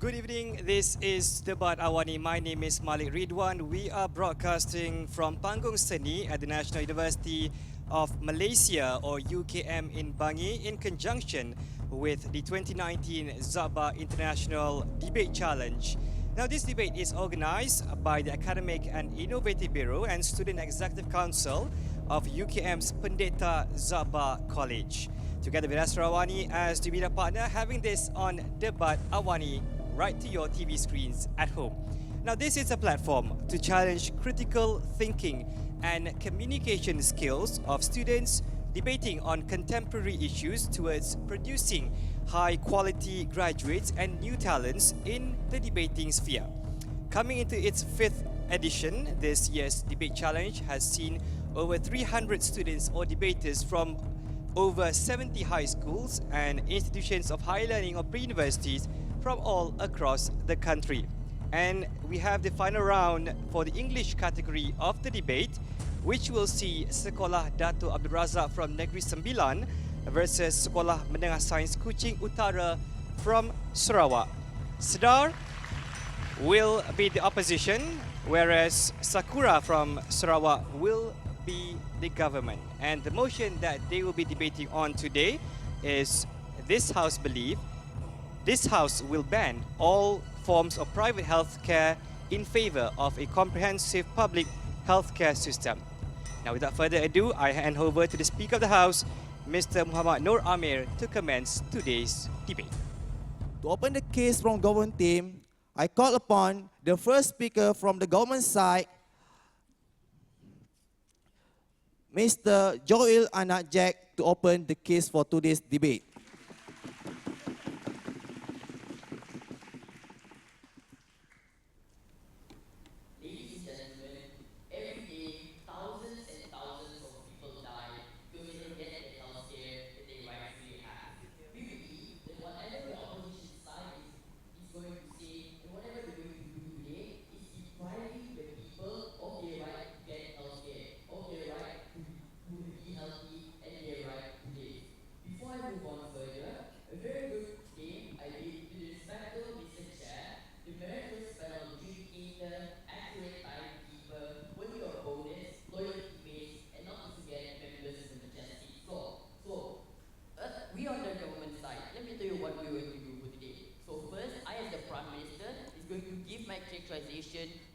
Good evening, this is Debat AWANI. My name is Malik Ridwan. We are broadcasting from Panggung Seni at the National University of Malaysia, or UKM, in Bangi, in conjunction with the 2019 Za'ba International Debate Challenge. Now, this debate is organized by the Academic and Innovative Bureau and Student Executive Council of UKM's Pendeta Za'ba College. Together with Astro Awani as the media partner, having this on Debat Awani right to your TV screens at home. Now, this is a platform to challenge critical thinking and communication skills of students debating on contemporary issues towards producing high-quality graduates and new talents in the debating sphere. Coming into its fifth edition, this year's debate challenge has seen over 300 students or debaters from over 70 high schools and institutions of higher learning or pre-universities from all across the country. And we have the final round for the English category of the debate, which will see Sekolah Dato Abdul Razak from Negeri Sembilan versus Sekolah Sains Kuching Utara from Sarawak. Sedar will be the opposition, whereas Sakura from Sarawak will be the government. And the motion that they will be debating on today is this House believe this House will ban all forms of private healthcare in favor of a comprehensive public healthcare system. Now, without further ado, I hand over to the Speaker of the House, Mr. Muhammad Nur Amir, to commence today's debate. To open the case from government team, I call upon the first speaker from the government side, Mr. Joel Anak Jack, to open the case for today's debate.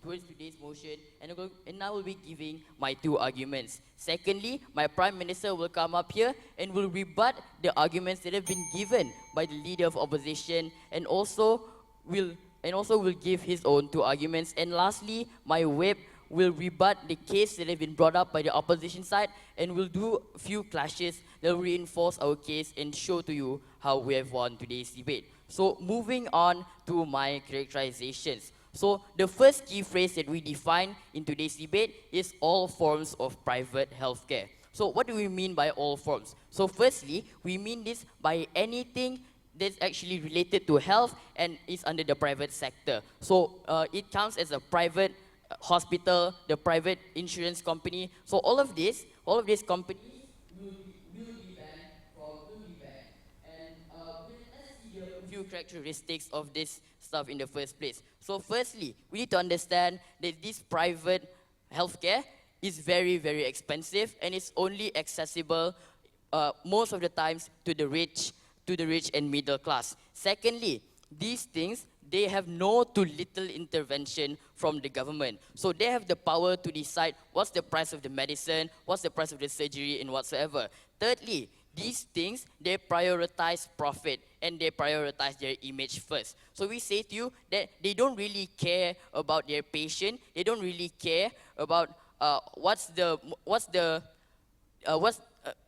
Towards today's motion, and I will be giving my two arguments. Secondly, my Prime Minister will come up here and will rebut the arguments that have been given by the Leader of Opposition, and also will give his own two arguments. And lastly, my whip will rebut the case that have been brought up by the opposition side, and will do a few clashes that will reinforce our case and show to you how we have won today's debate. So moving on to my characterizations. So the first key phrase that we define in today's debate is all forms of private healthcare. So what do we mean by all forms? So firstly, we mean this by anything that's actually related to health and is under the private sector. So it counts as a private hospital, the private insurance company. So all of these companies will be banned. And let's see a few characteristics of this stuff in the first place. So firstly, we need to understand that this private healthcare is very, very expensive, and it's only accessible most of the times to the rich and middle class. Secondly, these things, they have no to little intervention from the government. So they have the power to decide what's the price of the medicine, what's the price of the surgery, and whatsoever. Thirdly, these things, they prioritize profit and they prioritize their image first. So we say to you that they don't really care about their patient. They don't really care about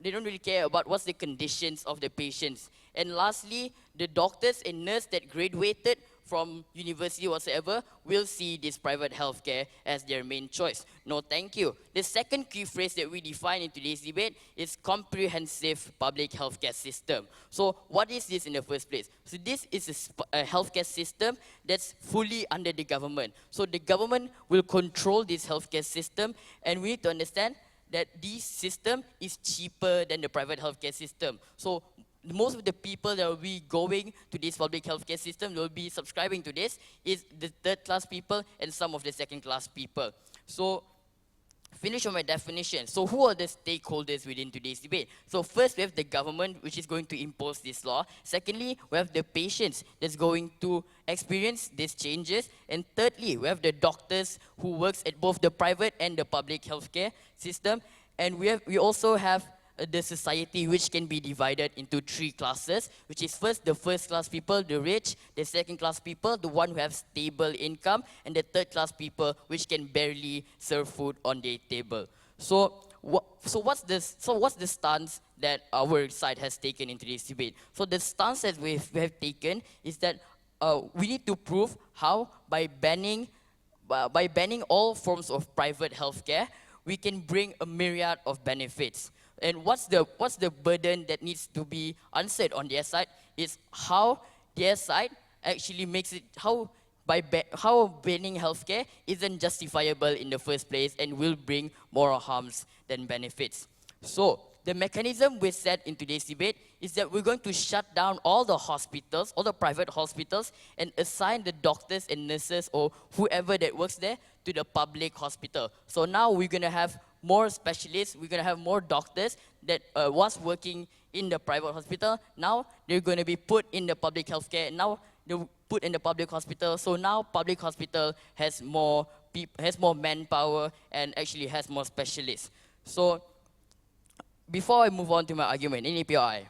they don't really care about what's the conditions of the patients. And lastly, the doctors and nurses that graduated from university whatsoever will see this private healthcare as their main choice. No, thank you. The second key phrase that we define in today's debate is comprehensive public healthcare system. So what is this in the first place? So this is a healthcare system that's fully under the government. So the government will control this healthcare system, and we need to understand that this system is cheaper than the private healthcare system. So most of the people that will be going to this public healthcare system, will be subscribing to this, is the third-class people and some of the second-class people. So, finish on my definition. So who are the stakeholders within today's debate? So first we have the government, which is going to impose this law. Secondly, we have the patients that's going to experience these changes. And thirdly, we have the doctors who works at both the private and the public healthcare system. And we also have the society, which can be divided into three classes, which is first the first-class people, the rich; the second-class people, the one who have stable income; and the third-class people, which can barely serve food on their table. So what's the stance that our side has taken into this debate? So the stance that we have taken is that we need to prove how by banning all forms of private healthcare, we can bring a myriad of benefits. And what's the burden that needs to be answered on their side is how their side actually makes it, how banning healthcare isn't justifiable in the first place and will bring more harms than benefits. So the mechanism we set in today's debate is that we're going to shut down all the hospitals, all the private hospitals, and assign the doctors and nurses or whoever that works there to the public hospital. So now we're going to have more specialists, we're going to have more doctors that was working in the private hospital. Now they're going to be put in the public healthcare. Now they're put in the public hospital. So now public hospital has more manpower and actually has more specialists. So before I move on to my argument, in API,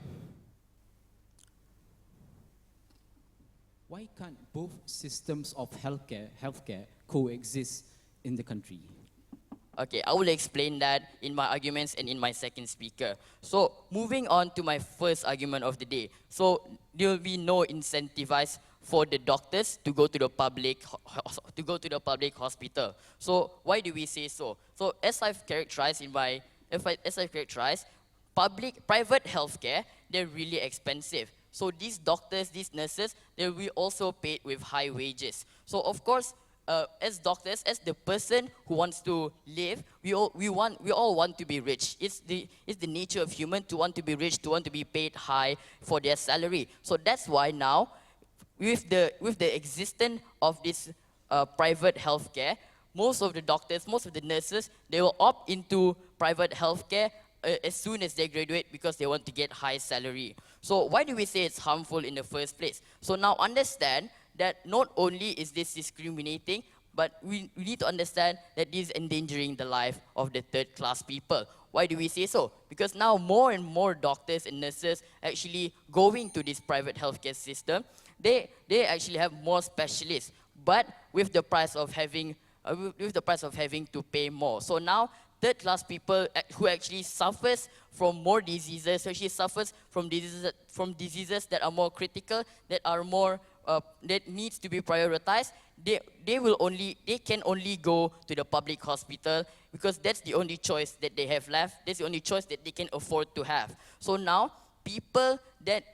why can't both systems of healthcare coexist in the country? okay, I will explain that in my arguments and in my second speaker. So moving on to my first argument of the day. So there will be no incentivize for the doctors to go to the public hospital. So why do we say so? So as I've characterized private healthcare, they're really expensive. So these doctors, these nurses, they will be also paid with high wages. So of course, as doctors, as the person who wants to live, we all want to be rich. It's the nature of human to want to be rich, to want to be paid high for their salary. So that's why now, with the existence of this private healthcare, most of the doctors, most of the nurses, they will opt into private healthcare as soon as they graduate because they want to get high salary. So why do we say it's harmful in the first place? So now understand that not only is this discriminating, but we need to understand that this is endangering the life of the third-class people. Why do we say so? Because now more and more doctors and nurses actually going to this private healthcare system, they actually have more specialists, but with the price of having to pay more. So now third-class people who actually suffers from more diseases, actually suffers from diseases that are more critical, that are more that needs to be prioritized, they can only go to the public hospital because that's the only choice that they have left. That's the only choice that they can afford to have. So now people that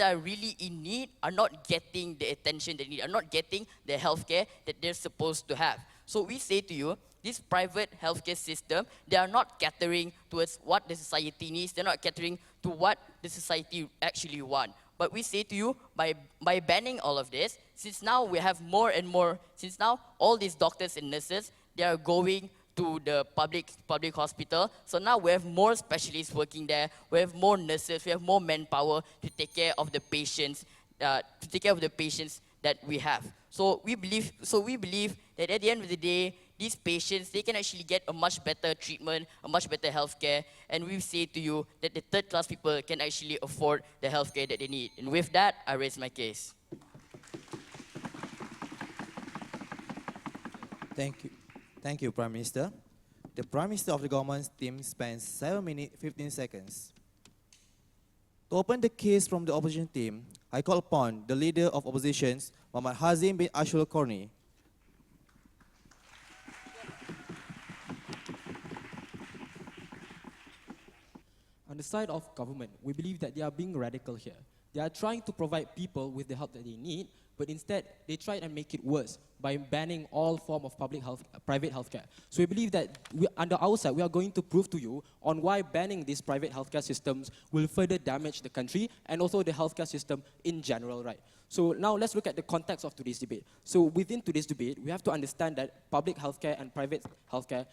are really in need are not getting the attention they need, are not getting the healthcare that they're supposed to have. So we say to you, this private healthcare system, they are not catering towards what the society needs. They're not catering to what the society actually want. But we say to you, by banning all of this, since now we have more and more, since now all these doctors and nurses, they are going to the public hospital. So now we have more specialists working there. We have more nurses. We have more manpower to take care of the patients. That we have. So we believe that at the end of the day, these patients, they can actually get a much better treatment, a much better healthcare. And we say to you that the third-class people can actually afford the healthcare that they need. And with that, I raise my case. Thank you, Prime Minister. The Prime Minister of the government team spends 7 minutes, 15 seconds. To open the case from the opposition team, I call upon the leader of oppositions, Muhammad Hazim bin Ashul Korni. On the side of government, we believe that they are being radical here. They are trying to provide people with the help that they need, but instead, they try and make it worse by banning all form of private healthcare. So we believe that under our side, we are going to prove to you on why banning these private healthcare systems will further damage the country and also the healthcare system in general, right? So now let's look at the context of today's debate. So within today's debate, we have to understand that public healthcare and private healthcare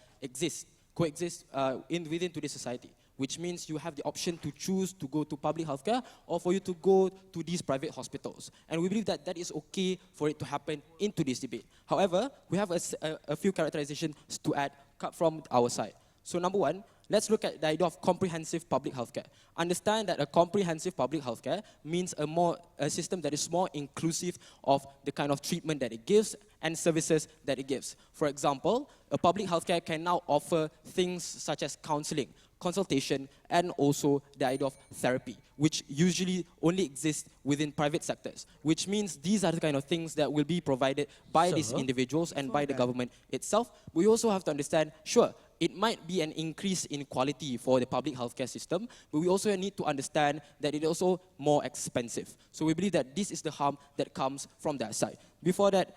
coexist within today's society, which means you have the option to choose to go to public healthcare or for you to go to these private hospitals. And we believe that that is okay for it to happen in today's debate. However, we have a few characterizations to add from our side. So number one, let's look at the idea of comprehensive public healthcare. Understand that a comprehensive public healthcare means a system that is more inclusive of the kind of treatment that it gives and services that it gives. For example, a public healthcare can now offer things such as counseling, consultation, and also the idea of therapy, which usually only exists within private sectors, which means these are the kind of things that will be provided by these individuals and by the government itself. We also have to understand, sure, it might be an increase in quality for the public healthcare system, but we also need to understand that it is also more expensive. So we believe that this is the harm that comes from that side. Before that,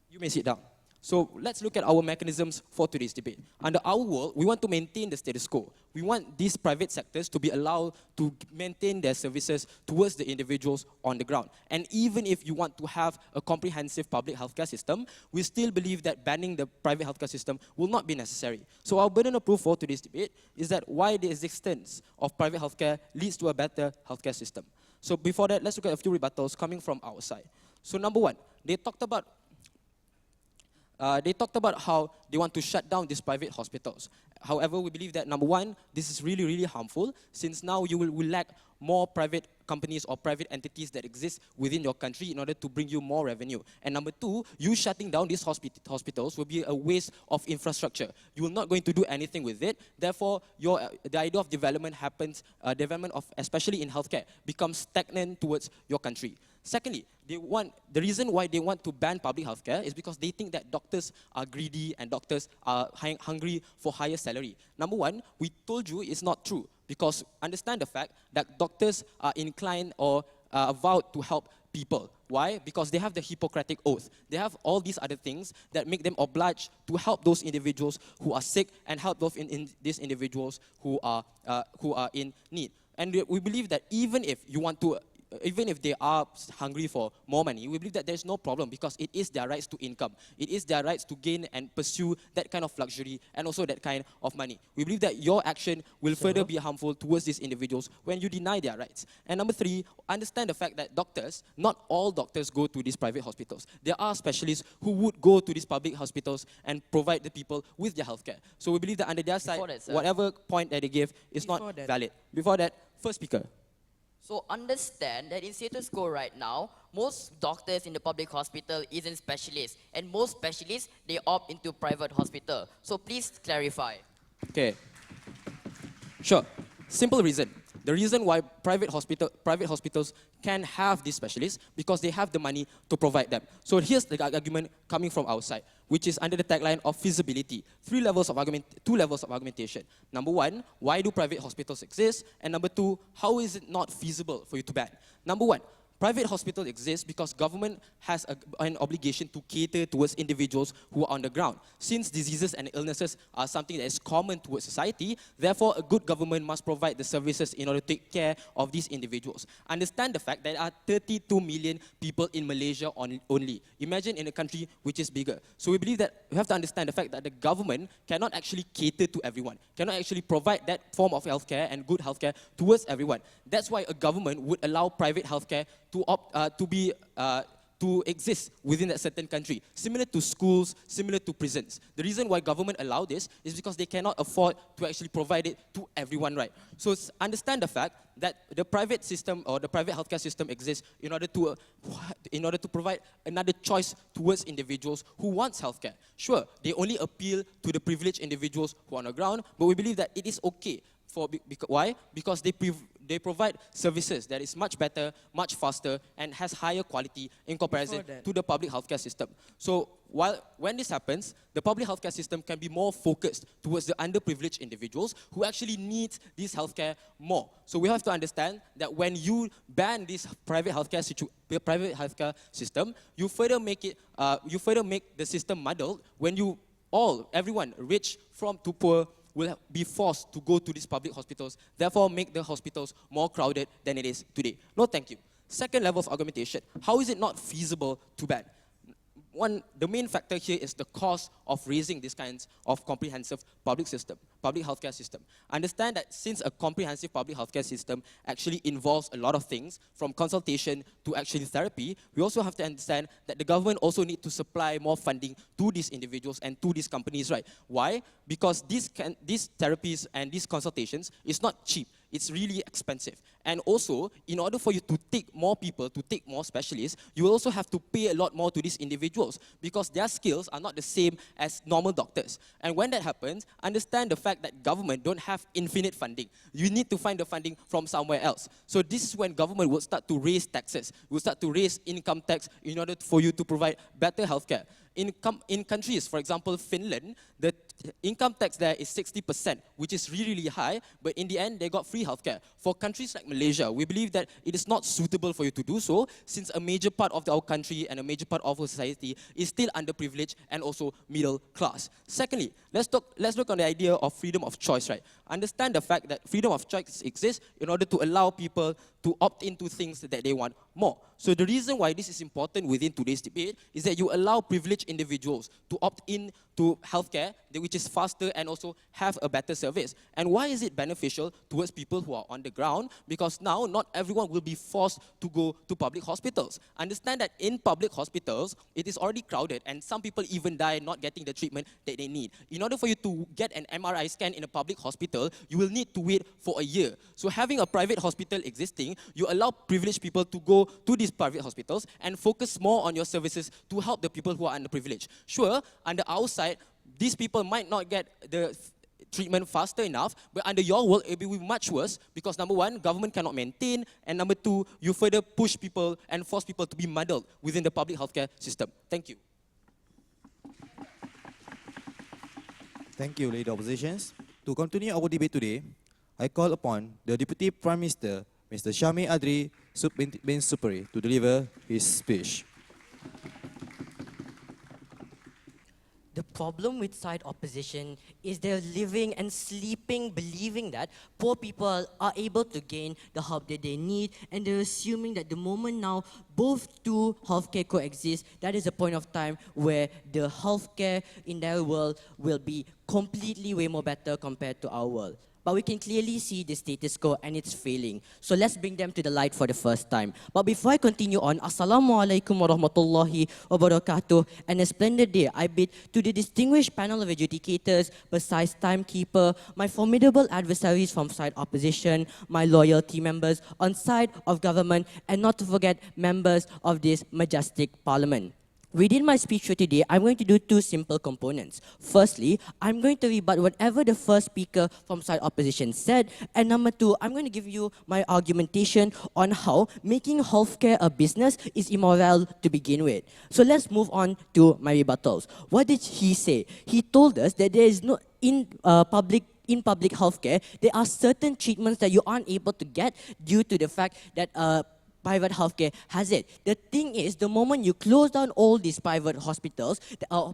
you may sit down. So let's look at our mechanisms for today's debate. Under our world, we want to maintain the status quo. We want these private sectors to be allowed to maintain their services towards the individuals on the ground. And even if you want to have a comprehensive public healthcare system, we still believe that banning the private healthcare system will not be necessary. So our burden of proof for today's debate is that why the existence of private healthcare leads to a better healthcare system. So before that, let's look at a few rebuttals coming from our side. So number one, they talked about how they want to shut down these private hospitals. However, we believe that number one, this is really, really harmful, since now you will lack more private companies or private entities that exist within your country in order to bring you more revenue. And number two, you shutting down these hospitals will be a waste of infrastructure. You are not going to do anything with it. Therefore, the idea of development especially in healthcare, becomes stagnant towards your country. Secondly, the reason why they want to ban public healthcare is because they think that doctors are greedy and doctors are hungry for higher salary. Number one, we told you it's not true, because understand the fact that doctors are inclined or vowed to help people. Why? Because they have the Hippocratic Oath. They have all these other things that make them obliged to help those individuals who are sick and help these individuals who are in need. And we believe that even if they are hungry for more money, we believe that there's no problem, because it is their rights to income. It is their rights to gain and pursue that kind of luxury and also that kind of money. We believe that your action will further be harmful towards these individuals when you deny their rights. And number three, understand the fact that not all doctors go to these private hospitals. There are specialists who would go to these public hospitals and provide the people with their healthcare. So we believe that under their side, whatever point that they give is not valid. Before that, first speaker. So understand that in status quo right now, most doctors in the public hospital isn't specialists, and most specialists, they opt into private hospital. So please clarify. Okay. Sure. Simple reason. The reason why private hospitals can have these specialists, because they have the money to provide them. So here's the argument coming from our side, which is under the tagline of feasibility. Two levels of argumentation. Number one, why do private hospitals exist? And number two, how is it not feasible for you to ban? Number one, private hospitals exist because government has an obligation to cater towards individuals who are on the ground. Since diseases and illnesses are something that is common towards society, therefore a good government must provide the services in order to take care of these individuals. Understand the fact that there are 32 million people in Malaysia only. Imagine in a country which is bigger. So we believe that we have to understand the fact that the government cannot actually cater to everyone, cannot actually provide that form of healthcare and good healthcare towards everyone. That's why a government would allow private healthcare to exist within that certain country, similar to schools, similar to prisons. The reason why government allow this is because they cannot afford to actually provide it to everyone, right? So understand the fact that the private system or the private healthcare system exists in order to provide another choice towards individuals who wants healthcare. Sure, they only appeal to the privileged individuals who are on the ground, but we believe that it is okay. Why? Because they they provide services that is much better, much faster, and has higher quality in comparison to the public healthcare system. So when this happens, the public healthcare system can be more focused towards the underprivileged individuals who actually need this healthcare more. So we have to understand that when you ban this private healthcare system, you further make the system muddled when everyone, rich to poor, will be forced to go to these public hospitals, therefore make the hospitals more crowded than it is today. No, thank you. Second level of argumentation, how is it not feasible to ban? The main factor here is the cost of raising these kinds of comprehensive public healthcare system. Understand that since a comprehensive public healthcare system actually involves a lot of things, from consultation to actually therapy, we also have to understand that the government also needs to supply more funding to these individuals and to these companies, right? Why? Because these therapies and these consultations is not cheap. It's really expensive. And also, in order for you to take more people, to take more specialists, you also have to pay a lot more to these individuals because their skills are not the same as normal doctors. And when that happens, understand the fact that government don't have infinite funding. You need to find the funding from somewhere else. So this is when government will start to raise taxes, will start to raise income tax in order for you to provide better healthcare. In countries, for example, Finland, the income tax there is 60%, which is really, really high, but in the end, they got free healthcare. For countries like Malaysia, we believe that it is not suitable for you to do so, since a major part of our country and a major part of our society is still underprivileged and also middle class. Secondly, let's look on the idea of freedom of choice, right? Understand the fact that freedom of choice exists in order to allow people to opt into things that they want more. So the reason why this is important within today's debate is that you allow privileged individuals to opt in to healthcare, which is faster and also have a better service. And why is it beneficial towards people who are on the ground? Because now not everyone will be forced to go to public hospitals. Understand that in public hospitals, it is already crowded and some people even die not getting the treatment that they need. In order for you to get an MRI scan in a public hospital, you will need to wait for a year. So having a private hospital existing, you allow privileged people to go to these private hospitals and focus more on your services to help the people who are underprivileged. Sure, under our side, these people might not get the treatment faster enough, but under your world, it will be much worse because number one, government cannot maintain, and number two, you further push people and force people to be muddled within the public healthcare system. Thank you. Thank you, Leader Oppositions. To continue our debate today, I call upon the Deputy Prime Minister, Mr. Syami Adri bin Supari, to deliver his speech. The problem with side opposition is they're living and sleeping believing that poor people are able to gain the help that they need, and they're assuming that the moment now both two healthcare coexist, that is a point of time where the healthcare in their world will be completely way more better compared to our world. But we can clearly see the status quo and it's failing. So let's bring them to the light for the first time. But before I continue on, Assalamualaikum warahmatullahi wabarakatuh, and a splendid day I bid to the distinguished panel of adjudicators, besides timekeeper, my formidable adversaries from side opposition, my loyal team members on side of government, and not to forget members of this majestic parliament. Within my speech for today, I'm going to do two simple components. Firstly, I'm going to rebut whatever the first speaker from side opposition said. And number two, I'm going to give you my argumentation on how making healthcare a business is immoral to begin with. So let's move on to my rebuttals. What did he say? He told us that there is no, in public healthcare, there are certain treatments that you aren't able to get due to the fact that private healthcare has it. The thing is, the moment you close down all these private hospitals,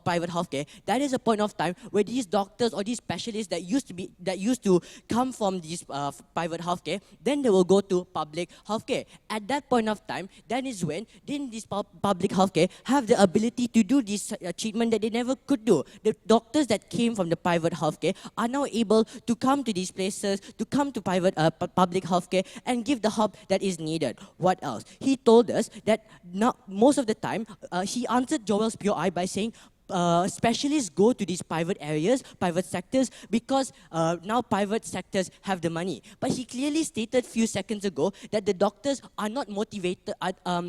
private healthcare, that is a point of time where these doctors or these specialists that used to come from these private healthcare, then they will go to public healthcare. At that point of time, that is when then these public healthcare have the ability to do this treatment that they never could do. The doctors that came from the private healthcare are now able to come to these places, to come to public healthcare and give the help that is needed. What else? He told us that most of the time, he answered Joel's POI by saying specialists go to these private areas, private sectors, because now private sectors have the money. But he clearly stated a few seconds ago that the doctors are not motivated,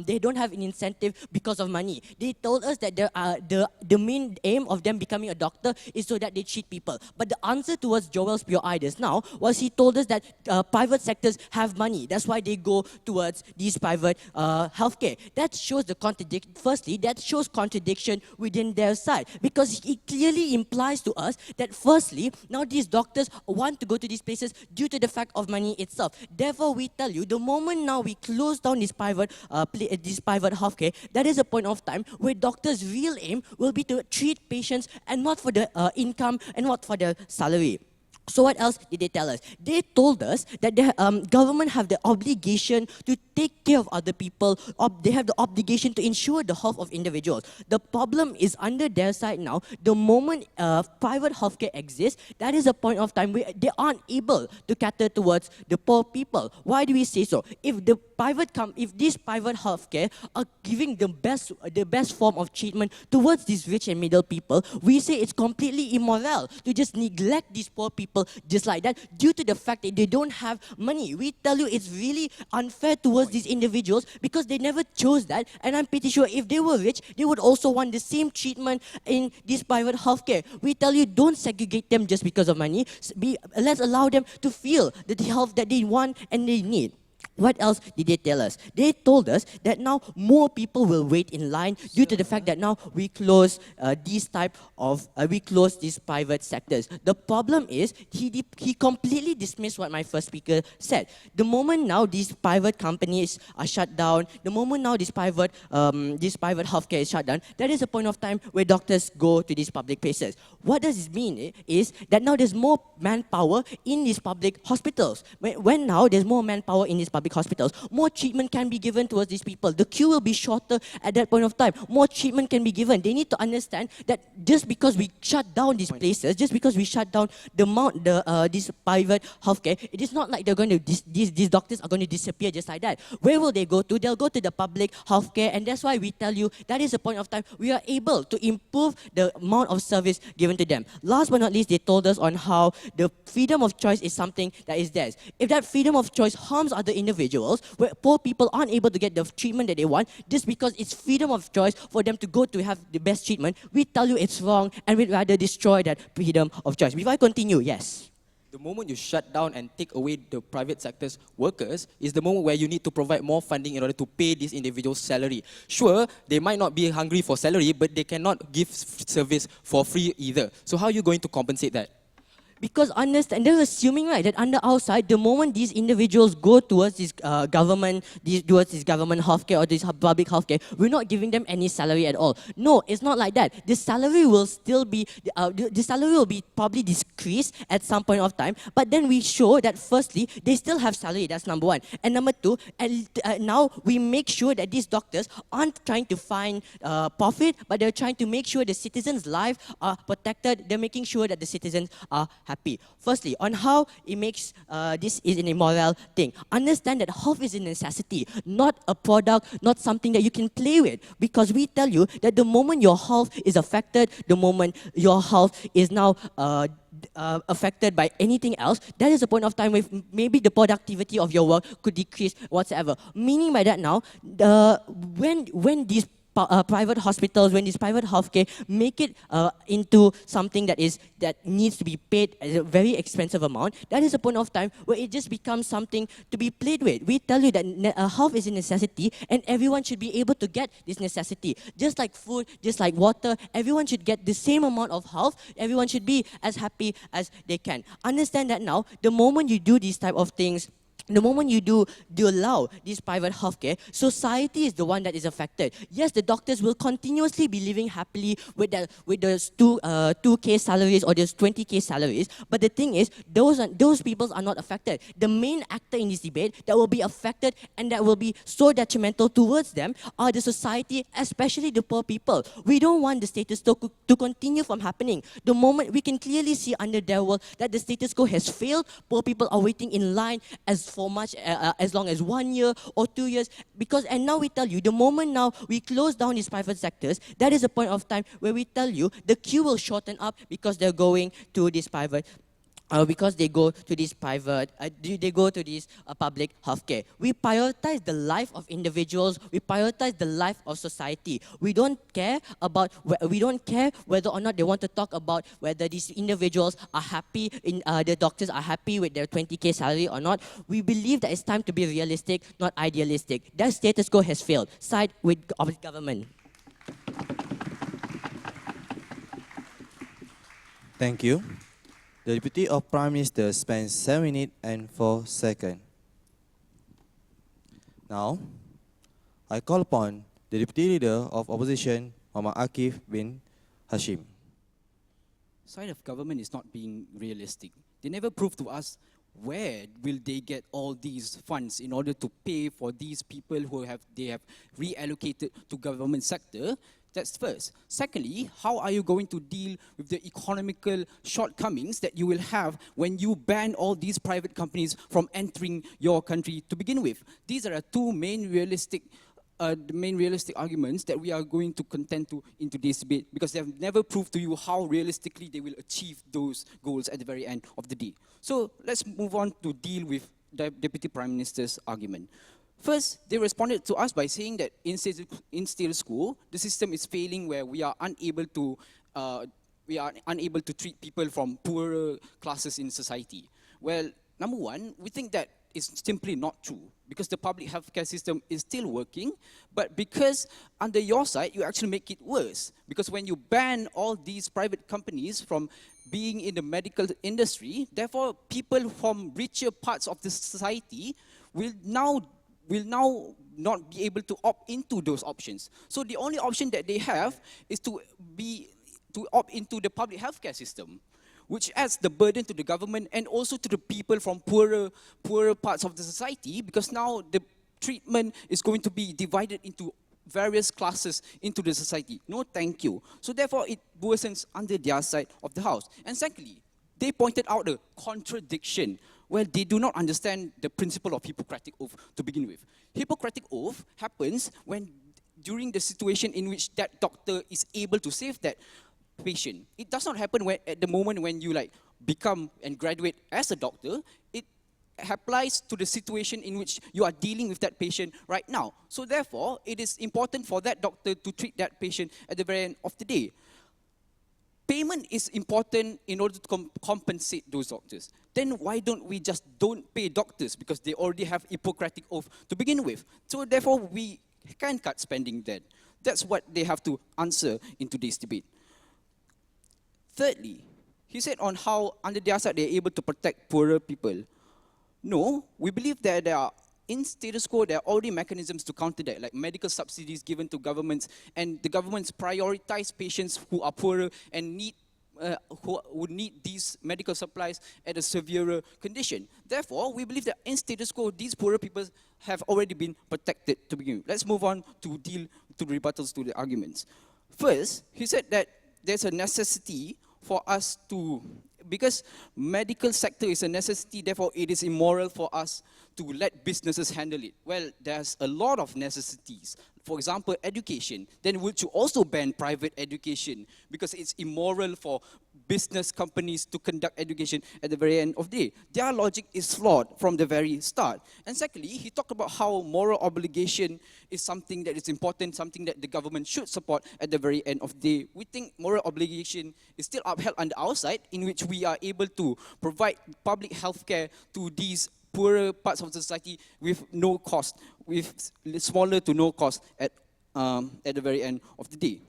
they don't have an incentive because of money. They told us that the main aim of them becoming a doctor is so that they treat people. But the answer towards Joel's pure ideas now was he told us that private sectors have money. That's why they go towards these private healthcare. That shows the contradiction. Firstly, that shows contradiction within their side, because it clearly implies to us that firstly, now these doctors want to go to these places due to the fact of money itself. Therefore, we tell you, the moment now we close down this private healthcare, that is a point of time where doctors' real aim will be to treat patients and not for the income and not for the salary. So what else did they tell us? They told us that the government have the obligation to take care of other people. They have the obligation to ensure the health of individuals. The problem is under their side now. The moment private healthcare exists, that is a point of time where they aren't able to cater towards the poor people. Why do we say so? If these private healthcare are giving the best form of treatment towards these rich and middle people, we say it's completely immoral to just neglect these poor people just like that due to the fact that they don't have money. We tell you it's really unfair towards these individuals because they never chose that, and I'm pretty sure if they were rich, they would also want the same treatment in this private healthcare. We tell you don't segregate them just because of money. Let's allow them to feel the health that they want and they need. What else did they tell us? They told us that now more people will wait in line due to the fact that now we close these private sectors. The problem is he completely dismissed what my first speaker said. The moment now these private companies are shut down, the moment now this private healthcare is shut down, that is a point of time where doctors go to these public places. What does this mean? Is that now there's more manpower in these public hospitals. When now there's more manpower in these public hospitals, more treatment can be given towards these people. The queue will be shorter at that point of time. More treatment can be given. They need to understand that just because we shut down these places, just because we shut down this private healthcare, it is not like they're going to these doctors are going to disappear just like that. Where will they go to? They'll go to the public healthcare, and that's why we tell you that is a point of time we are able to improve the amount of service given to them. Last but not least, they told us on how the freedom of choice is something that is theirs. If that freedom of choice harms other individuals, where poor people aren't able to get the treatment that they want, just because it's freedom of choice for them to go to have the best treatment, we tell you it's wrong and we'd rather destroy that freedom of choice. Before I continue, yes. The moment you shut down and take away the private sector's workers is the moment where you need to provide more funding in order to pay these individuals' salary. Sure, they might not be hungry for salary, but they cannot give service for free either. So how are you going to compensate that? Because understand, they're assuming, right, that under our side, the moment these individuals go towards this government healthcare or this public healthcare, we're not giving them any salary at all. No, it's not like that. The salary will still be, the salary will be probably decreased at some point of time. But then we show that firstly, they still have salary. That's number one. And number two, now we make sure that these doctors aren't trying to find profit, but they're trying to make sure the citizens' lives are protected. They're making sure that the citizens are happy. Firstly, on how it makes this is an immoral thing. Understand that health is a necessity, not a product, not something that you can play with. Because we tell you that the moment your health is affected, the moment your health is now affected by anything else, that is a point of time where maybe the productivity of your work could decrease whatsoever. Meaning by that now, when these private hospitals, when these private healthcare make it into something that needs to be paid at a very expensive amount, that is a point of time where it just becomes something to be played with. We tell you that health is a necessity and everyone should be able to get this necessity. Just like food, just like water, everyone should get the same amount of health. Everyone should be as happy as they can. Understand that now, the moment you do these type of things, the moment you do allow this private healthcare, society is the one that is affected. Yes, the doctors will continuously be living happily with those 2K salaries or those 20K salaries. But the thing is, those people are not affected. The main actor in this debate that will be affected and that will be so detrimental towards them are the society, especially the poor people. We don't want the status quo to continue from happening. The moment we can clearly see under their world that the status quo has failed, poor people are waiting in line as for much as long as 1 year or 2 years. And now we tell you, the moment now we close down these private sectors, that is a point of time where we tell you the queue will shorten up because they're going to this private. Because they go to this public healthcare. We prioritize the life of individuals. We prioritize the life of society. We don't care whether or not they want to talk about whether these individuals are happy, the doctors are happy with their 20K salary or not. We believe that it's time to be realistic, not idealistic. That status quo has failed. Side with government. Thank you. The Deputy of Prime Minister spends 7 minutes and 4 seconds. Now, I call upon the Deputy Leader of Opposition, Muhammad Akif bin Hashim. Side of government is not being realistic. They never prove to us where will they get all these funds in order to pay for these people who they have reallocated to government sector. That's first. Secondly, how are you going to deal with the economical shortcomings that you will have when you ban all these private companies from entering your country to begin with? These are the two main realistic arguments that we are going to contend to in today's debate, because they have never proved to you how realistically they will achieve those goals at the very end of the day. So let's move on to deal with the Deputy Prime Minister's argument. First, they responded to us by saying that in status quo, the system is failing, where we are unable to treat people from poorer classes in society. Well, number one, we think that is simply not true, because the public healthcare system is still working, but because under your side, you actually make it worse. Because when you ban all these private companies from being in the medical industry, therefore people from richer parts of the society will now not be able to opt into those options. So the only option that they have is to opt into the public healthcare system, which adds the burden to the government and also to the people from poorer parts of the society, because now the treatment is going to be divided into various classes into the society. No, thank you. So therefore, it worsens under their side of the house. And secondly, they pointed out a contradiction. Well, they do not understand the principle of Hippocratic Oath to begin with. Hippocratic Oath happens when, during the situation in which that doctor is able to save that patient. It does not happen at the moment when you become and graduate as a doctor. It applies to the situation in which you are dealing with that patient right now. So therefore, it is important for that doctor to treat that patient at the very end of the day. Payment is important in order to compensate those doctors. Then why don't we just don't pay doctors, because they already have Hippocratic Oath to begin with? So therefore, we can cut spending then. That's what they have to answer in today's debate. Thirdly, he said on how under their side they're able to protect poorer people. No, we believe that in status quo, there are already mechanisms to counter that, like medical subsidies given to governments, and the governments prioritize patients who are poorer and who would need these medical supplies at a severer condition. Therefore, we believe that in status quo, these poorer people have already been protected to begin with. Let's move on to deal to rebuttals to the arguments. First, he said that there's a necessity for us to, because medical sector is a necessity, therefore it is immoral for us to let businesses handle it. Well, there's a lot of necessities. For example, education. Then would you also ban private education, because it's immoral for business companies to conduct education at the very end of the day? Their logic is flawed from the very start. And secondly, he talked about how moral obligation is something that is important, something that the government should support at the very end of the day. We think moral obligation is still upheld on our side, in which we are able to provide public health care to these poorer parts of the society with no cost, with smaller to no cost at the very end of the day.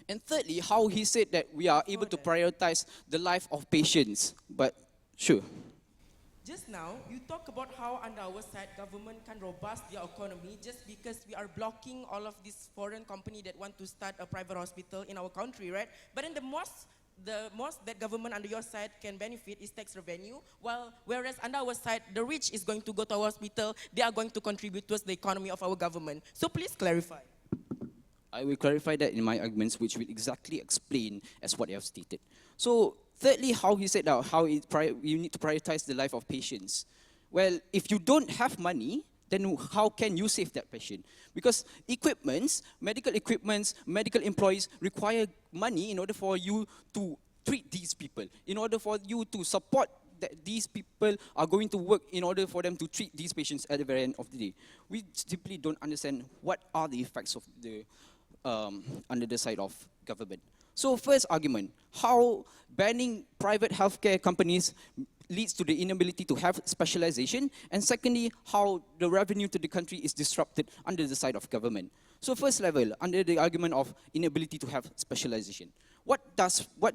And thirdly, how he said that we are able to prioritize the life of patients. But sure. Just now, you talk about how under our side, government can robust their economy just because we are blocking all of these foreign companies that want to start a private hospital in our country, right? But then the most that government under your side can benefit is tax revenue, whereas under our side, the rich is going to go to our hospital, they are going to contribute towards the economy of our government. So please clarify. I will clarify that in my arguments, which will exactly explain as what I have stated. So thirdly, how he said how you need to prioritize the life of patients. Well, if you don't have money, then how can you save that patient? Because medical equipments, medical employees require money in order for you to treat these people, in order for you to support that these people are going to work in order for them to treat these patients at the very end of the day. We simply don't understand what are the effects of the under the side of government. So first argument, how banning private healthcare companies leads to the inability to have specialization, and secondly, how the revenue to the country is disrupted under the side of government. So first level, under the argument of inability to have specialization. What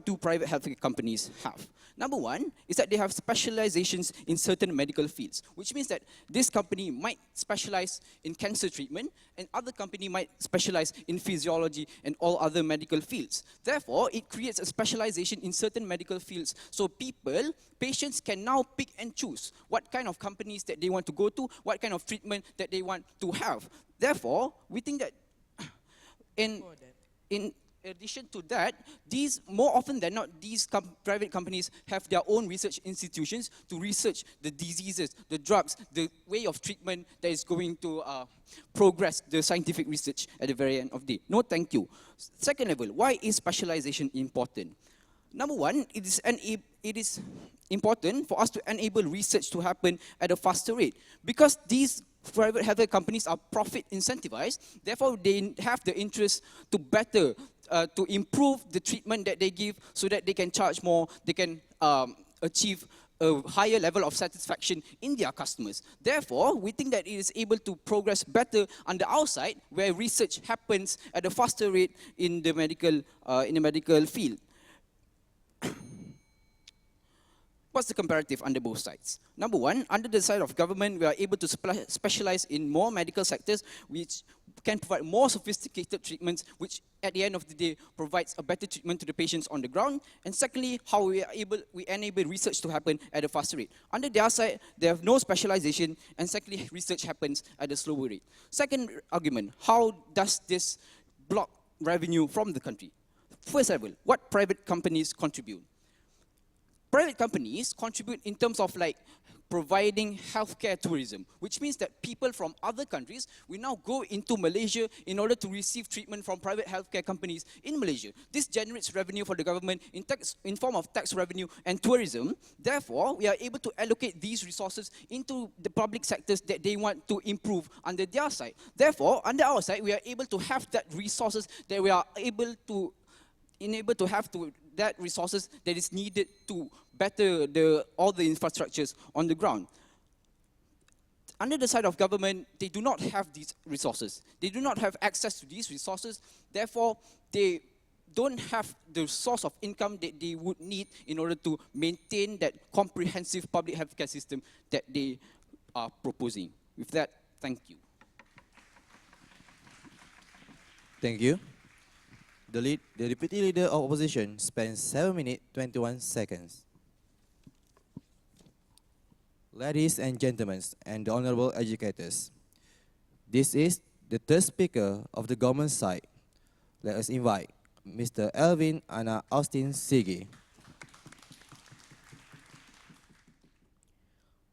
do private healthcare companies have? Number one is that they have specializations in certain medical fields, which means that this company might specialize in cancer treatment, and other company might specialize in physiology and all other medical fields. Therefore, it creates a specialization in certain medical fields. So patients can now pick and choose what kind of companies that they want to go to, what kind of treatment that they want to have. Therefore, we think that in addition to that, more often than not, these private companies have their own research institutions to research the diseases, the drugs, the way of treatment that is going to progress the scientific research at the very end of the day. No, thank you. Second level, why is specialization important? Number one, it is important for us to enable research to happen at a faster rate, because these private healthcare companies are profit incentivized. Therefore, they have the interest to improve the treatment that they give, so that they can charge more, they can achieve a higher level of satisfaction in their customers. Therefore, we think that it is able to progress better on the outside, where research happens at a faster rate in the medical field. What's the comparative under both sides? Number one, under the side of government, we are able to specialize in more medical sectors, which can provide more sophisticated treatments, which at the end of the day provides a better treatment to the patients on the ground. And secondly, how we enable research to happen at a faster rate. Under their side, they have no specialization, and secondly, research happens at a slower rate. Second argument, how does this block revenue from the country? First level, what private companies contribute? Private companies contribute in terms of providing healthcare tourism, which means that people from other countries will now go into Malaysia in order to receive treatment from private healthcare companies in Malaysia. This generates revenue for the government in form of tax revenue and tourism. Therefore, we are able to allocate these resources into the public sectors that they want to improve under their side. Therefore, under our side, we are able to have that resources that we are able to that resources that is needed to better all the infrastructures on the ground. Under the side of government, they do not have these resources. They do not have access to these resources. Therefore, they don't have the source of income that they would need in order to maintain that comprehensive public healthcare system that they are proposing. With that, thank you. Thank you. The Deputy Leader of Opposition spends 7 minutes 21 seconds. Ladies and gentlemen, and the honorable educators, this is the third speaker of the government side. Let us invite Mr. Elvin Anna Austin Sigi.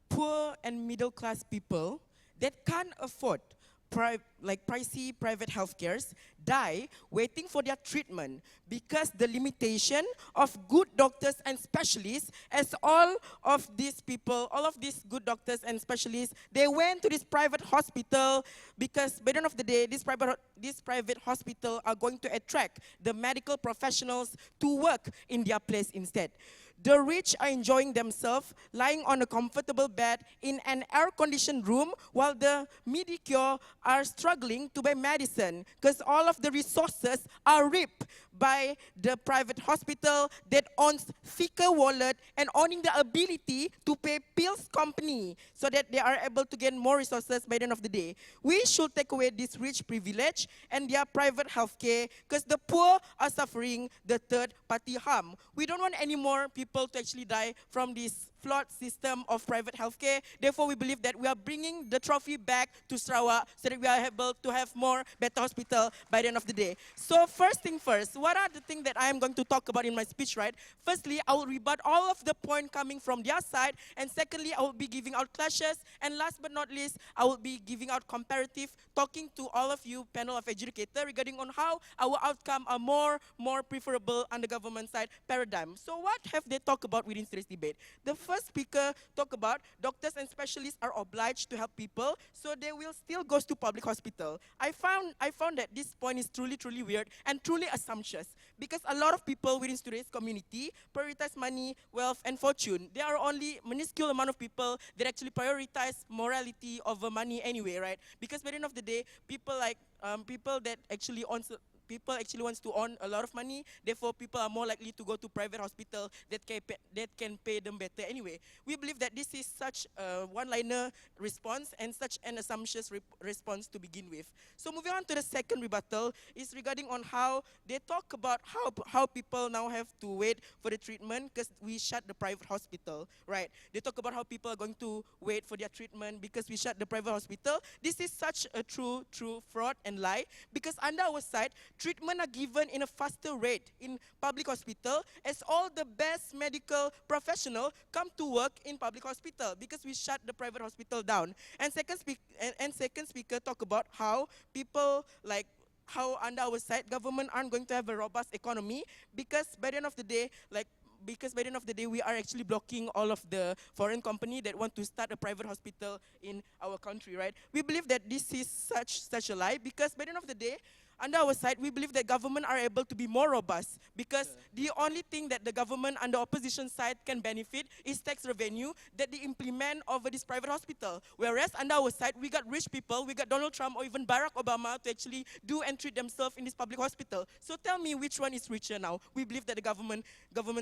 Poor and middle class people that can't afford pricey private healthcares die waiting for their treatment because the limitation of good doctors and specialists, as all of these good doctors and specialists, they went to this private hospital because by the end of the day, this private hospital are going to attract the medical professionals to work in their place instead. The rich are enjoying themselves lying on a comfortable bed in an air-conditioned room, while the mediocre are struggling to buy medicine because all of the resources are reaped by the private hospital that owns thicker wallet and owning the ability to pay pills company so that they are able to get more resources by the end of the day. We should take away this rich privilege and their private healthcare because the poor are suffering the third-party harm. We don't want any more people to actually die from this flawed system of private healthcare. Therefore, we believe that we are bringing the trophy back to Sarawak so that we are able to have more better hospital by the end of the day. So first thing first, what are the things that I am going to talk about in my speech, right? Firstly, I will rebut all of the point coming from their side, and secondly, I will be giving out clashes, and last but not least, I will be giving out comparative, talking to all of you panel of educators regarding on how our outcome are more preferable on the government side paradigm. So what have they talked about within today's debate? The first speaker talked about doctors and specialists are obliged to help people, so they will still go to public hospital. I found that this point is truly weird and truly assumptuous, because a lot of people within today's community prioritize money, wealth, and fortune. There are only minuscule amount of people that actually prioritize morality over money anyway, right? Because by the end of the day, people that actually wants to earn a lot of money. Therefore, people are more likely to go to private hospital that can pay them better anyway. We believe that this is such a one-liner response and such an assumptuous response to begin with. So moving on to the second rebuttal is regarding on how they talk about how people now have to wait for the treatment because we shut the private hospital, right? They talk about how people are going to wait for their treatment because we shut the private hospital. This is such a true fraud and lie, because under our side, treatment are given in a faster rate in public hospital, as all the best medical professional come to work in public hospital because we shut the private hospital down. And second speaker talk about how people how under our side government aren't going to have a robust economy because by the end of the day we are actually blocking all of the foreign company that want to start a private hospital in our country, right? We believe that this is such a lie, because by the end of the day, under our side, we believe that government are able to be more robust, because the only thing that the government and the opposition side can benefit is tax revenue that they implement over this private hospital. Whereas under our side, we got rich people, we got Donald Trump or even Barack Obama to actually do and treat themselves in this public hospital. So tell me which one is richer now? We believe that the government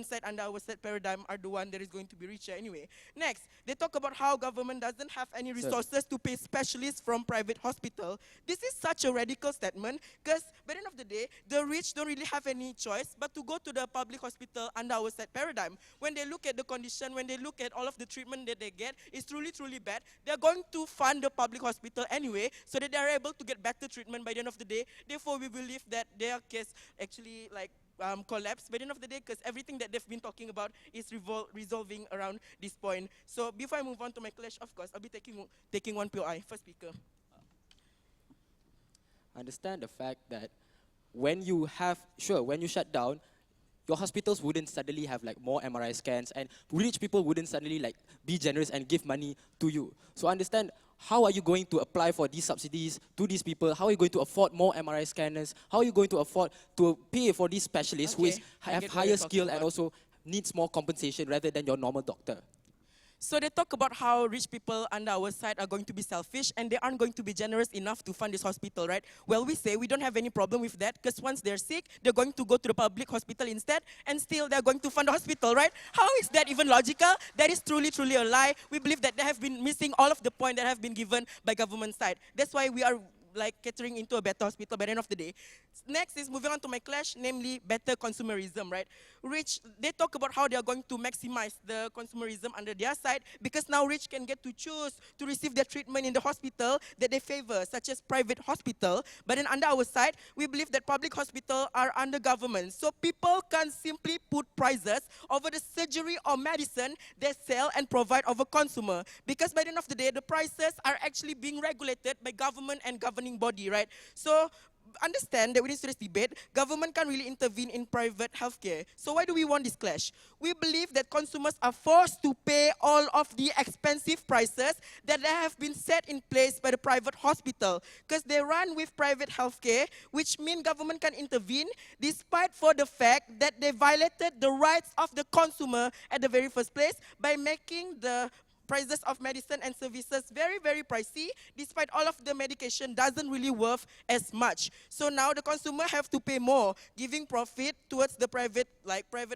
side under our side paradigm are the one that is going to be richer anyway. Next, they talk about how government doesn't have any resources to pay specialists from private hospital. This is such a radical statement, because by the end of the day, the rich don't really have any choice but to go to the public hospital under our side paradigm. When they look at the condition, when they look at all of the treatment that they get, it's truly bad. They're going to fund the public hospital anyway, so that they're able to get better treatment by the end of the day. Therefore, we believe that their case actually collapse by the end of the day, because everything that they've been talking about is resolving around this point. So before I move on to my clash, of course, I'll be taking one POI. First speaker. Understand the fact that when you shut down, your hospitals wouldn't suddenly have more MRI scans, and rich people wouldn't suddenly be generous and give money to you. So understand, how are you going to apply for these subsidies to these people? How are you going to afford more MRI scanners? How are you going to afford to pay for these specialists who have higher skill and also needs more compensation rather than your normal doctor? So they talk about how rich people under our side are going to be selfish and they aren't going to be generous enough to fund this hospital, right? Well, we say we don't have any problem with that, because once they're sick, they're going to go to the public hospital instead, and still they're going to fund the hospital, right? How is that even logical? That is truly a lie. We believe that they have been missing all of the point that have been given by government side. That's why we are catering into a better hospital by the end of the day. Next is moving on to my clash, namely better consumerism, right? Rich, they talk about how they are going to maximize the consumerism under their side, because now rich can get to choose to receive their treatment in the hospital that they favor, such as private hospital. But then under our side, we believe that public hospital are under government. So people can simply put prices over the surgery or medicine they sell and provide over consumer. Because by the end of the day, the prices are actually being regulated by government and governing body, right? So understand that within today's debate, government can't really intervene in private healthcare. So why do we want this clash? We believe that consumers are forced to pay all of the expensive prices that have been set in place by the private hospital, because they run with private healthcare, which means government can intervene despite for the fact that they violated the rights of the consumer at the very first place by making the prices of medicine and services very pricey, despite all of the medication doesn't really worth as much. So now the consumer have to pay more, giving profit towards the private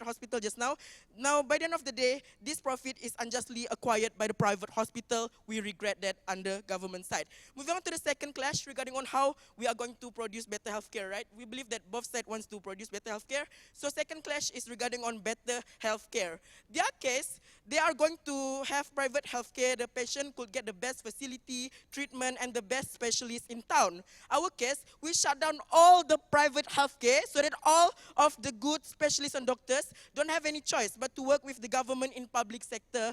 hospital just now. Now, by the end of the day, this profit is unjustly acquired by the private hospital. We regret that under government side. Moving on to the second clash regarding on how we are going to produce better healthcare, right? We believe that both sides wants to produce better healthcare. So second clash is regarding on better healthcare. Their case, they are going to have private healthcare. The patient could get the best facility, treatment, and the best specialists in town. Our case, we shut down all the private healthcare so that all of the good specialists and doctors don't have any choice but to work with the government in public sector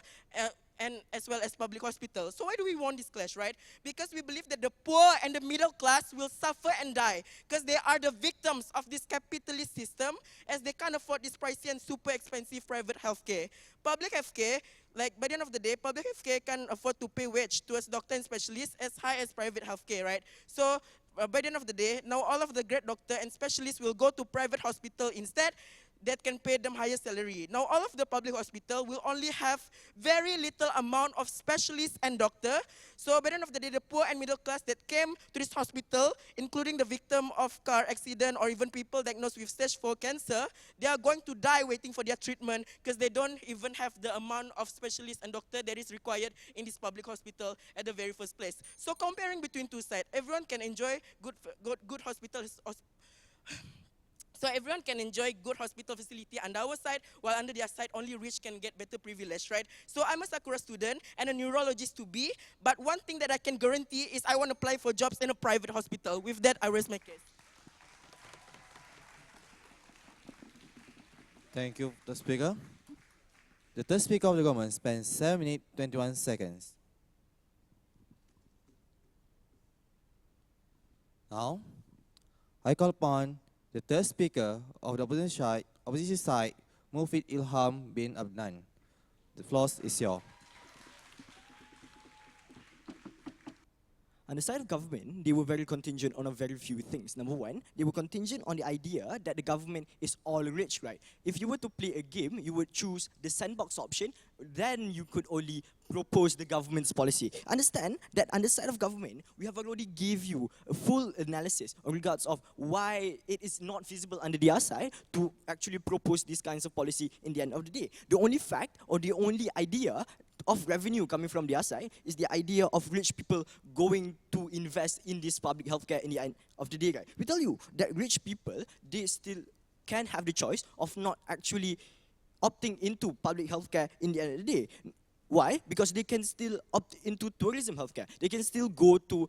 and as well as public hospitals. So why do we want this clash, right? Because we believe that the poor and the middle class will suffer and die because they are the victims of this capitalist system as they can't afford this pricey and super expensive private healthcare. Public healthcare, like by the end of the day, public healthcare can afford to pay wage towards doctor and specialists as high as private healthcare, right? So by the end of the day, now all of the great doctor and specialists will go to private hospital instead that can pay them higher salary. Now all of the public hospital will only have very little amount of specialists and doctor. So by the end of the day, the poor and middle class that came to this hospital, including the victim of car accident or even people diagnosed with stage 4 cancer, they are going to die waiting for their treatment because they don't even have the amount of specialists and doctor that is required in this public hospital at the very first place. So comparing between two sides, everyone can enjoy good hospital. So everyone can enjoy good hospital facility under our side, while under their side, only rich can get better privilege, right? So I'm a Sakura student and a neurologist to be, but one thing that I can guarantee is I want to apply for jobs in a private hospital. With that, I raise my case. Thank you, the speaker. The third speaker of the government spends 7 minutes 21 seconds. Now, I call upon the third speaker of the opposition side, Mufid Ilham bin Adnan. The floor is yours. On the side of government, they were very contingent on a very few things. Number one, they were contingent on the idea that the government is all rich, right? If you were to play a game, you would choose the sandbox option, then you could only propose the government's policy. Understand that on the side of government, we have already gave you a full analysis in regards of why it is not feasible under their side to actually propose these kinds of policy in the end of the day. The only fact or the only idea of revenue coming from their side is the idea of rich people going to invest in this public healthcare in the end of the day, right? We tell you that rich people, they still can have the choice of not actually opting into public healthcare in the end of the day. Why? Because they can still opt into tourism healthcare. They can still go to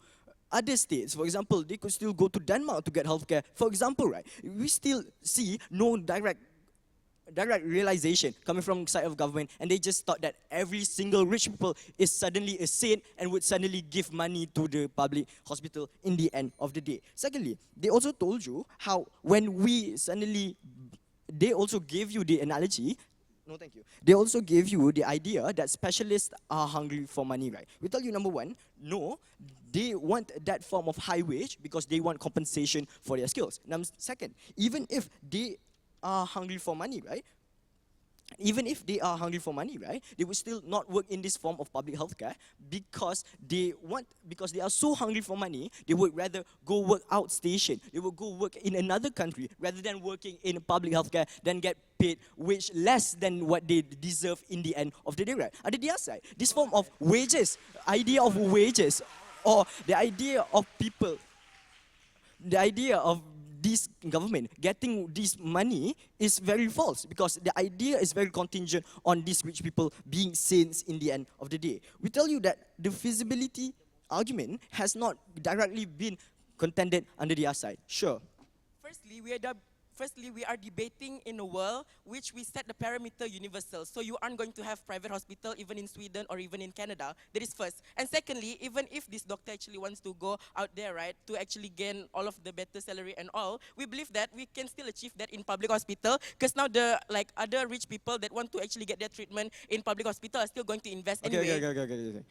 other states. For example, they could still go to Denmark to get healthcare. For example, right? We still see no direct realization coming from the side of government, and they just thought that every single rich people is suddenly a saint and would suddenly give money to the public hospital in the end of the day. Secondly, they also told you how when we suddenly, they also gave you the analogy, no thank you, they also gave you the idea that specialists are hungry for money, right? We tell you, number one, no, they want that form of high wage because they want compensation for their skills. Second, even if they are hungry for money, right? Even if they are hungry for money, right, they would still not work in this form of public healthcare because they are so hungry for money, they would rather go work outstation. They would go work in another country rather than working in public healthcare, then get paid wage less than what they deserve in the end of the day, right? On the other side, this form of wages, idea of wages, or the idea of people, the idea of this government getting this money is very false because the idea is very contingent on these rich people being saints in the end of the day. We tell you that the feasibility argument has not directly been contended under the other side. Sure. Firstly, we are debating in a world which we set the parameter universal. So you aren't going to have private hospital even in Sweden or even in Canada. That is first. And secondly, even if this doctor actually wants to go out there, right, to actually gain all of the better salary and all, we believe that we can still achieve that in public hospital because now the other rich people that want to actually get their treatment in public hospital are still going to invest anyway.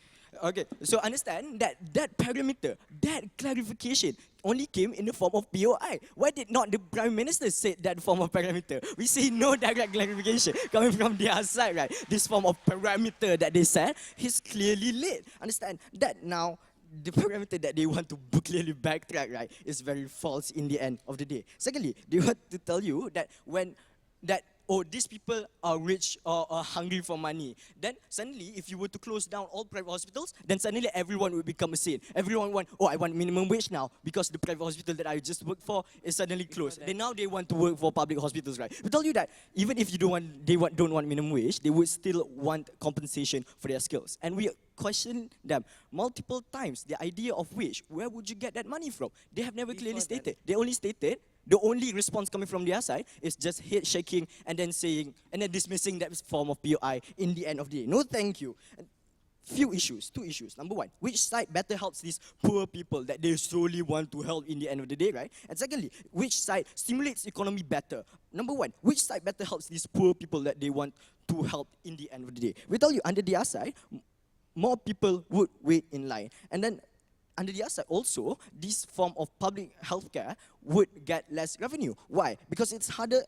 Okay, so understand that parameter, that clarification only came in the form of POI. Why did not the Prime Minister say that form of parameter? We see no direct clarification coming from their side, right? This form of parameter that they said is clearly late. Understand that now the parameter that they want to clearly backtrack, right, is very false in the end of the day. Secondly, they want to tell you that oh, these people are rich or are hungry for money. Then suddenly, if you were to close down all private hospitals, then suddenly everyone will become a saint. Everyone want, oh, I want minimum wage now because the private hospital that I just worked for is suddenly closed. Then now they want to work for public hospitals, right? We tell you that even if you don't want minimum wage, they would still want compensation for their skills. And we question them multiple times, the idea of wage, where would you get that money from? They have never clearly stated. They only stated, the only response coming from their side is just head shaking and then saying, and then dismissing that form of POI in the end of the day. No, thank you. And two issues. Number one, which side better helps these poor people that they solely want to help in the end of the day, right? And secondly, which side stimulates economy better? Number one, which side better helps these poor people that they want to help in the end of the day? We tell you, under their side, more people would wait in line. And then under the other side also, this form of public healthcare would get less revenue. Why? Because it's harder,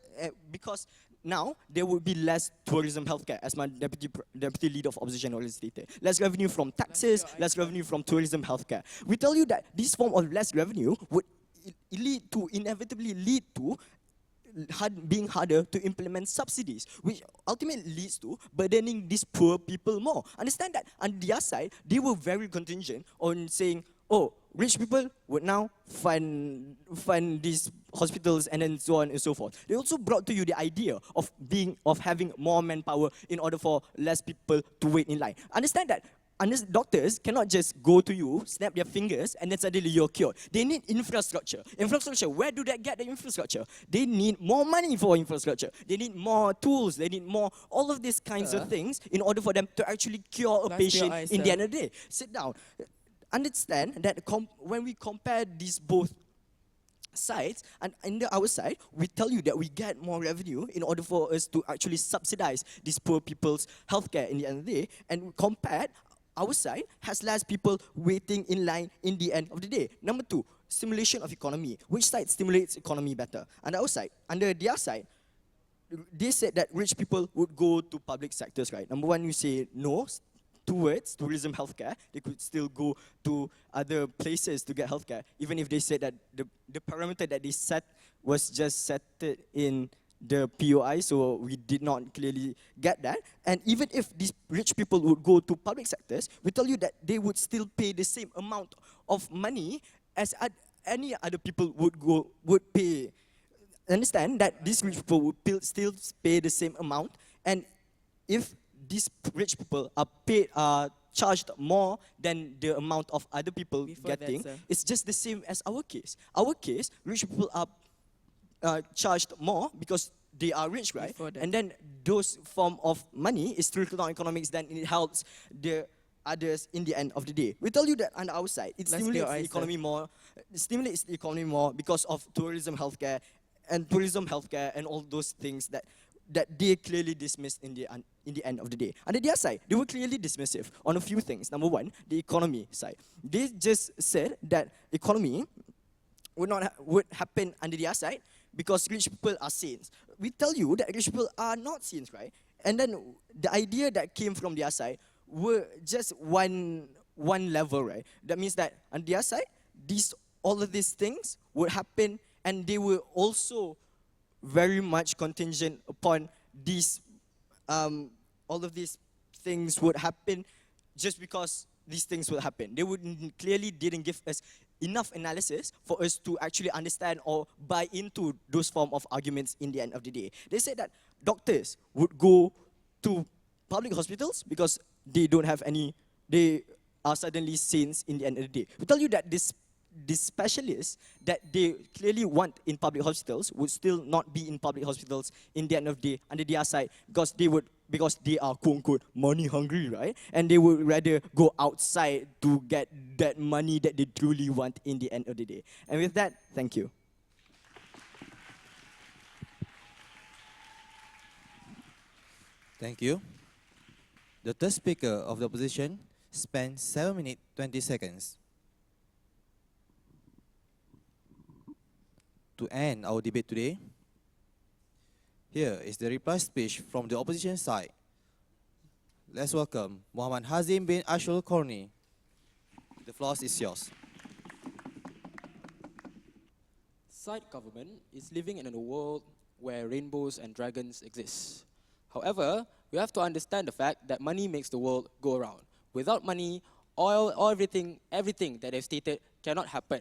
because now there will be less tourism healthcare, as my deputy leader of opposition already stated. Less revenue from taxes, less revenue from tourism healthcare. We tell you that this form of less revenue would inevitably lead to being harder to implement subsidies, which ultimately leads to burdening these poor people more. Understand that on their side, they were very contingent on saying, oh, rich people would now fund these hospitals and then so on and so forth. They also brought to you the idea of having more manpower in order for less people to wait in line. Understand that doctors cannot just go to you, snap their fingers, and then suddenly you're cured. They need infrastructure. Infrastructure, where do they get the infrastructure? They need more money for infrastructure. They need more tools. They need more, all of these kinds of things in order for them to actually cure a patient in the end of the day. Sit down. Understand that when we compare these both sides, and on our side, we tell you that we get more revenue in order for us to actually subsidize these poor people's healthcare in the end of the day, and compared, our side has less people waiting in line in the end of the day. Number two, stimulation of economy. Which side stimulates economy better? On our side, under their side, they said that rich people would go to public sectors, right? Number one, you say no towards tourism healthcare. They could still go to other places to get healthcare, even if they said that the parameter that they set was just set in the POI, so we did not clearly get that. And even if these rich people would go to public sectors, we tell you that they would still pay the same amount of money as any other people would pay. Understand that these rich people would still pay the same amount, and if these rich people are charged more than the amount of other people getting, it's just the same as our case. Our case, rich people are charged more because they are rich, right? And then those form of money is trickle-down economics, then it helps the others in the end of the day. We tell you that on our side, it stimulates the economy more. It stimulates the economy more because of tourism healthcare and all those things that they clearly dismissed in the end of the day. On the other side, they were clearly dismissive on a few things. Number one, the economy side. They just said that economy would happen under their side because rich people are saints. We tell you that rich people are not saints, right? And then the idea that came from their side were just one level, right? That means that on their side, all of these things would happen, and they were also very much contingent upon these, all of these things would happen just because these things will happen. They clearly didn't give us enough analysis for us to actually understand or buy into those form of arguments in the end of the day. They said that doctors would go to public hospitals because they don't have any, they are suddenly saints in the end of the day. We tell you that this specialists that they clearly want in public hospitals would still not be in public hospitals in the end of the day under their side because they are quote-unquote money hungry, right? And they would rather go outside to get that money that they truly want in the end of the day. And with that, thank you. Thank you. The third speaker of the opposition spent 7 minutes 20 seconds. To end our debate today, here is the reply speech from the opposition side. Let's welcome Muhammad Hazim bin Ashul Korni. The floor is yours. Side government is living in a world where rainbows and dragons exist. However, we have to understand the fact that money makes the world go around. Without money, everything that they've stated cannot happen.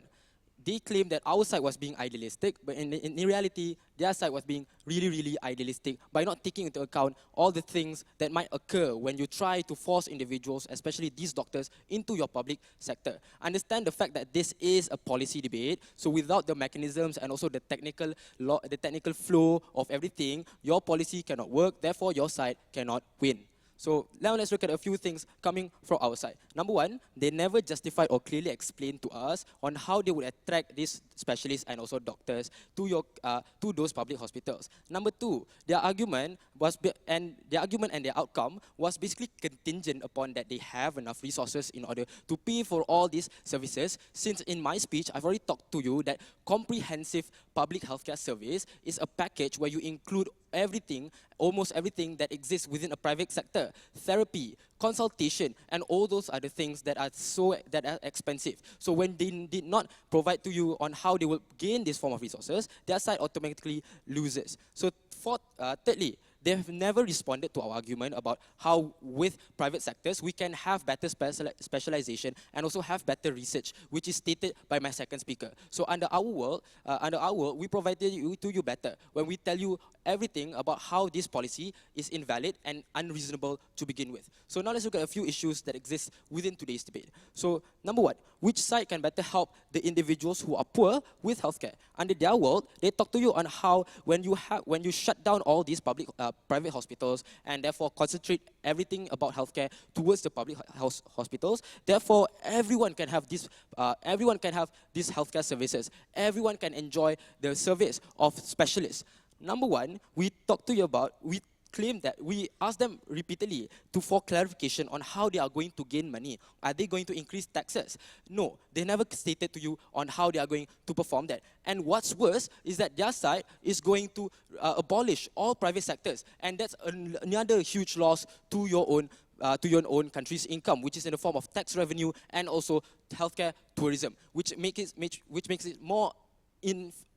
They claim that our side was being idealistic, but in reality, their side was being really, really idealistic by not taking into account all the things that might occur when you try to force individuals, especially these doctors, into your public sector. Understand the fact that this is a policy debate, so without the mechanisms and also the technical flow of everything, your policy cannot work, therefore your side cannot win. So now let's look at a few things coming from our side. Number one, they never justified or clearly explained to us on how they would attract these specialists and also doctors to those public hospitals. Number two, their argument and their outcome was basically contingent upon that they have enough resources in order to pay for all these services. Since in my speech, I've already talked to you that comprehensive public healthcare service is a package where you include everything, almost everything that exists within a private sector, therapy, consultation, and all those other things that are expensive. So when they did not provide to you on how they will gain this form of resources, their side automatically loses. So thirdly, they have never responded to our argument about how with private sectors we can have better specialization and also have better research, which is stated by my second speaker. So under our world, we provided to you better when we tell you everything about how this policy is invalid and unreasonable to begin with. So now let's look at a few issues that exist within today's debate. So number one, which side can better help the individuals who are poor with healthcare? Under their world, they talk to you on how when you shut down all these private hospitals and therefore concentrate everything about healthcare towards the public hospitals, therefore everyone can have these healthcare services. Everyone can enjoy the service of specialists. Number one, we claim that we ask them repeatedly for clarification on how they are going to gain money. Are they going to increase taxes? No, they never stated to you on how they are going to perform that. And what's worse is that their side is going to abolish all private sectors, and that's another huge loss to your own country's income, which is in the form of tax revenue and also healthcare tourism, which makes it more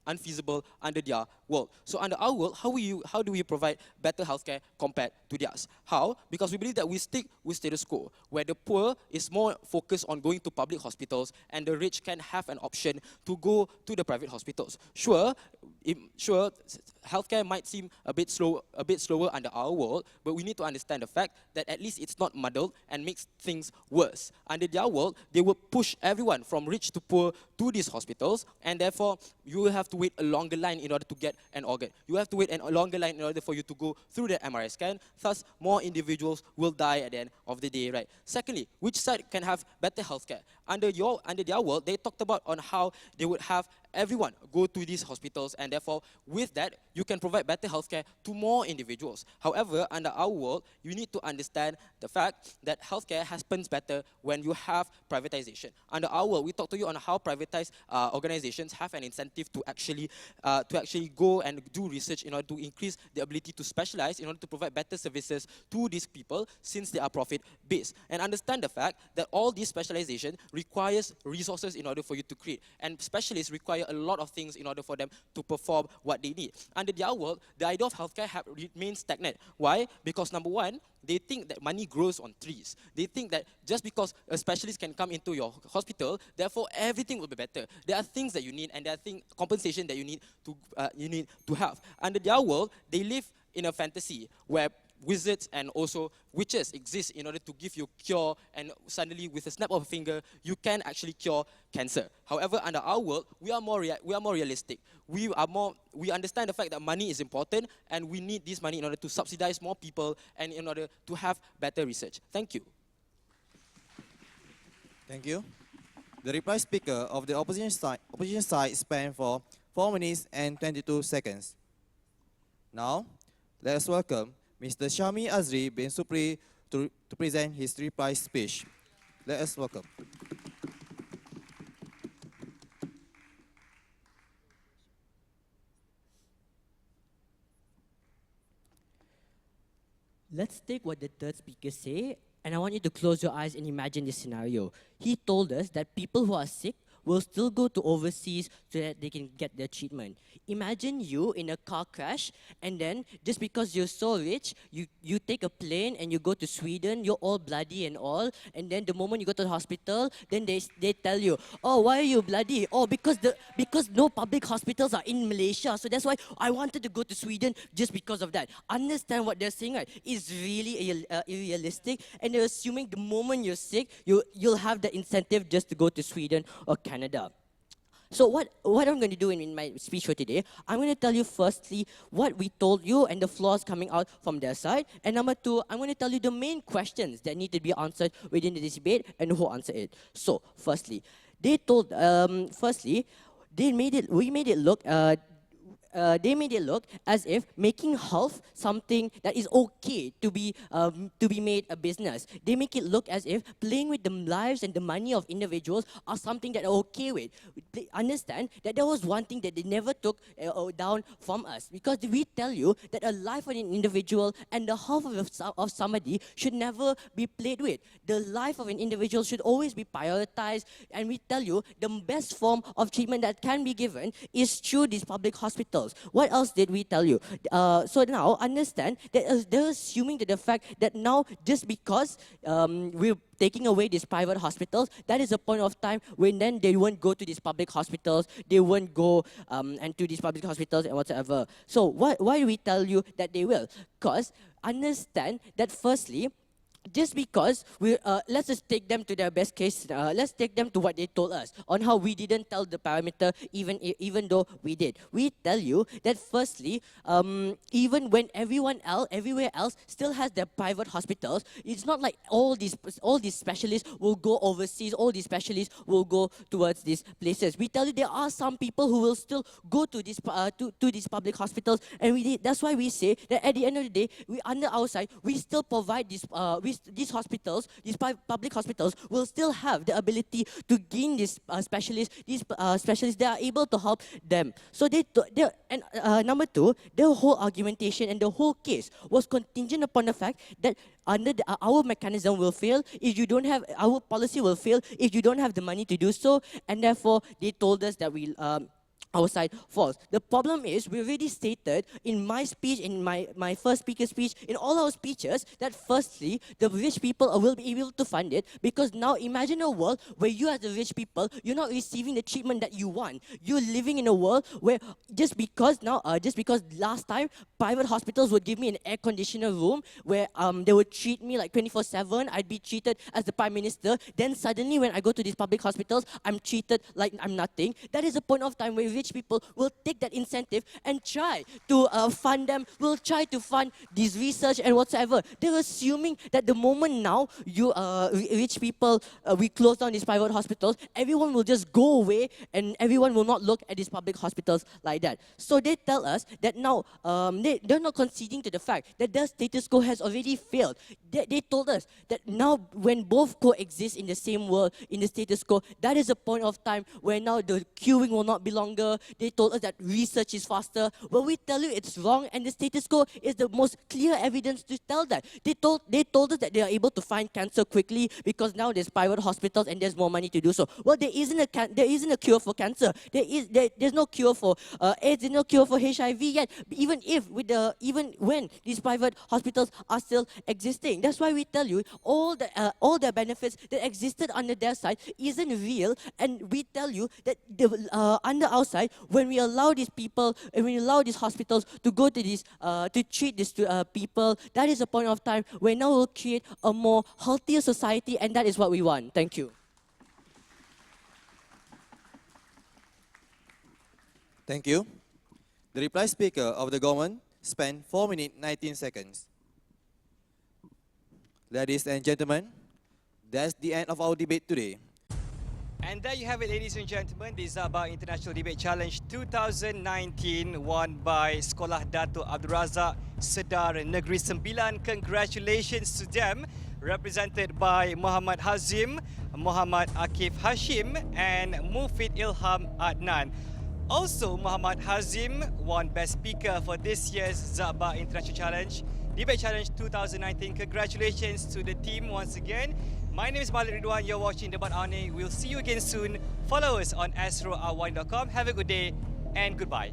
unfeasible under their world. So under our world, how do we provide better healthcare compared to theirs? How? Because we believe that we stick with status quo, where the poor is more focused on going to public hospitals and the rich can have an option to go to the private hospitals. Sure, healthcare might seem a bit slower under our world, but we need to understand the fact that at least it's not muddled and makes things worse. Under their world, they will push everyone from rich to poor to these hospitals, and therefore you will have to wait a longer line in order to get an organ. You have to wait a longer line in order for you to go through the MRI scan. Thus, more individuals will die at the end of the day, right? Secondly, which side can have better healthcare? Under their world, they talked about on how they would have everyone go to these hospitals, and therefore with that you can provide better healthcare to more individuals. However, under our world, you need to understand the fact that healthcare happens better when you have privatization. Under our world, we talk to you on how privatized organizations have an incentive to actually go and do research in order to increase the ability to specialize, in order to provide better services to these people, since they are profit based. And understand the fact that all this specialization requires resources in order for you to create, and specialists require a lot of things in order for them to perform what they need. Under their world, the idea of healthcare remains stagnant. Why? Because number one, they think that money grows on trees. They think that just because a specialist can come into your hospital, therefore everything will be better. There are things that you need, and there are compensation that you need to have. Under their world, they live in a fantasy where wizards and also witches exist in order to give you cure, and suddenly with a snap of a finger you can actually cure cancer. However, under our world, we are more realistic. We understand the fact that money is important, and we need this money in order to subsidize more people and in order to have better research. Thank you. Thank you. The reply speaker of the opposition side spent for 4 minutes and 22 seconds. Now, let us welcome Mr. Shami Azri bin Supri to present his reply speech. Let us welcome. Let's take what the third speaker say, and I want you to close your eyes and imagine this scenario. He told us that people who are sick will still go to overseas so that they can get their treatment. Imagine you in a car crash, and then just because you're so rich, you take a plane and you go to Sweden, you're all bloody and all, and then the moment you go to the hospital, then they tell you, oh, why are you bloody? Oh, because no public hospitals are in Malaysia, so that's why I wanted to go to Sweden just because of that. Understand what they're saying, right? It's really unrealistic, and they're assuming the moment you're sick, you'll have the incentive just to go to Sweden or Canada. So what I'm going to do in my speech for today, I'm going to tell you firstly what we told you and the flaws coming out from their side. And number two, I'm going to tell you the main questions that need to be answered within this debate and who answered it. So firstly, they made it look as if making health something that is okay to be made a business. They make it look as if playing with the lives and the money of individuals are something that are okay with. They understand that there was one thing that they never took down from us, because we tell you that a life of an individual and the health of somebody should never be played with. The life of an individual should always be prioritized, and we tell you the best form of treatment that can be given is through these public hospitals. What else did we tell you? So now understand that they're assuming that the fact that now just because we're taking away these private hospitals, that is a point of time when then they won't go to these public hospitals, they won't go and to these public hospitals and whatever. So why do we tell you that they will? Because understand that firstly, just because let's just take them to their best case. Let's take them to what they told us on how we didn't tell the parameter, even though we did. We tell you that firstly, even when everywhere else still has their private hospitals, it's not like all these specialists will go overseas. All these specialists will go towards these places. We tell you there are some people who will still go to these public hospitals, and that's why we say that at the end of the day, under our side, we still provide these hospitals, these public hospitals will still have the ability to gain these specialists. These specialists, they are able to help them. So number two, the whole argumentation and the whole case was contingent upon the fact that our mechanism will fail if you don't have, our policy will fail if you don't have the money to do so, and therefore they told us that our side false. The problem is, we already stated in my speech, in my first speaker speech, in all our speeches, that firstly, the rich people will be able to fund it, because now imagine a world where you as the rich people, you're not receiving the treatment that you want. You're living in a world where just because last time, private hospitals would give me an air conditioner room where they would treat me like 24/7, I'd be treated as the Prime Minister, then suddenly when I go to these public hospitals, I'm treated like I'm nothing. That is a point of time where rich people will take that incentive and try to fund them, will try to fund this research and whatsoever. They're assuming that the moment now rich people, we close down these private hospitals, everyone will just go away and everyone will not look at these public hospitals like that. So they tell us that now they're not conceding to the fact that the status quo has already failed. They told us that now when both coexist in the same world, in the status quo, that is a point of time where now the queuing will not be longer. They told us that research is faster. Well, we tell you it's wrong, and the status quo is the most clear evidence to tell that. They told us that they are able to find cancer quickly because now there's private hospitals and there's more money to do so. Well, there isn't a cure for cancer. There's no cure for AIDS. There's no cure for HIV yet. Even when these private hospitals are still existing, that's why we tell you all the benefits that existed under their side isn't real, and we tell you that under our side, when we allow these people, and when we allow these hospitals to go to these, to treat these people, that is a point of time where now we'll create a more healthier society, and that is what we want. Thank you. Thank you. The reply speaker of the government spent 4 minutes 19 seconds. Ladies and gentlemen, that's the end of our debate today. And there you have it, ladies and gentlemen, the Za'ba International Debate Challenge 2019 won by Sekolah Dato Abdul Razak, Sedar Negeri Sembilan. Congratulations to them, represented by Muhammad Hazim, Muhammad Akif Hashim and Mufid Ilham Adnan. Also, Muhammad Hazim won Best Speaker for this year's Za'ba International Challenge Debate Challenge 2019. Congratulations to the team once again. My name is Malik Ridwan. You're watching Debat AWANI. We'll see you again soon. Follow us on astroawani.com. Have a good day and goodbye.